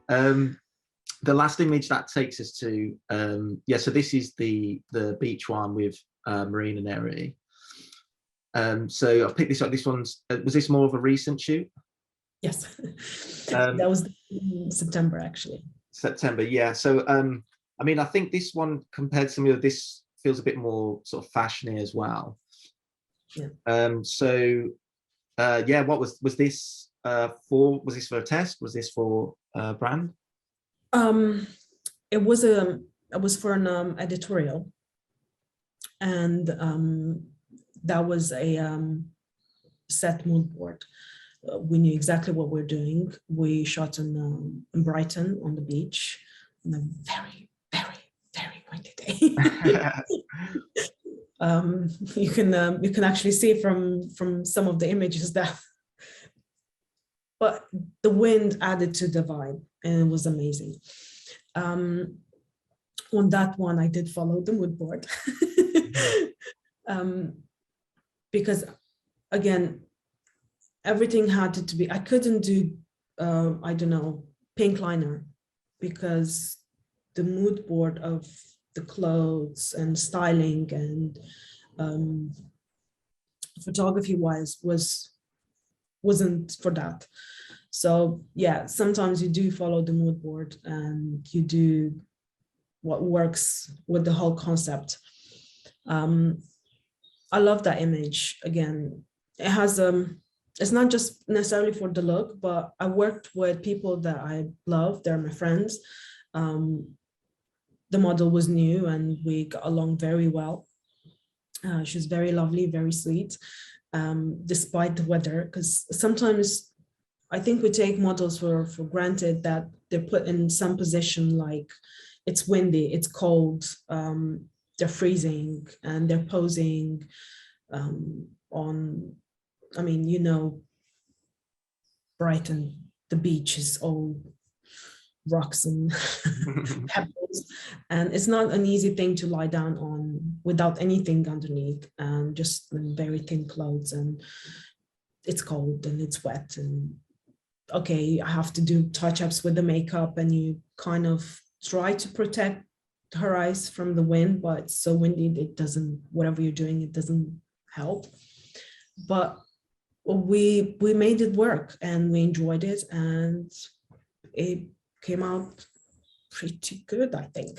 The last image that takes us to, yeah, so this is the beach one with Marina Neri. So I've picked this up. This one's, was this more of a recent shoot? Yes, that was in September, actually. September, yeah. So, I mean, I think this one compared to some of this feels a bit more sort of fashiony as well. Yeah. So, yeah, what was this for? Was this for a test? Was this for a brand? It was for an editorial, and that was a set mood board. We knew exactly what we're doing. We shot in Brighton on the beach on a very, very, very windy day. You can actually see from some of the images that, but the wind added to the vibe, and it was amazing. On that one, I did follow the mood board because, again, everything had to be, I couldn't do, I don't know, pink liner, because the mood board of the clothes and styling and photography wise wasn't for that. So yeah, sometimes you do follow the mood board and you do what works with the whole concept. I love that image. Again, it has it's not just necessarily for the look, but I worked with people that I love. They're my friends. The model was new and we got along very well. She's very lovely, very sweet, despite the weather, because sometimes I think we take models for granted that they're put in some position, like it's windy, it's cold, they're freezing, and they're posing on, I mean, you know, Brighton, the beach is all rocks and pebbles, and it's not an easy thing to lie down on without anything underneath, and just in very thin clothes, and it's cold and it's wet, and okay, I have to do touch-ups with the makeup, and you kind of try to protect her eyes from the wind, but it's so windy, it doesn't, whatever you're doing, it doesn't help. But we made it work and we enjoyed it, and it came out pretty good, I think.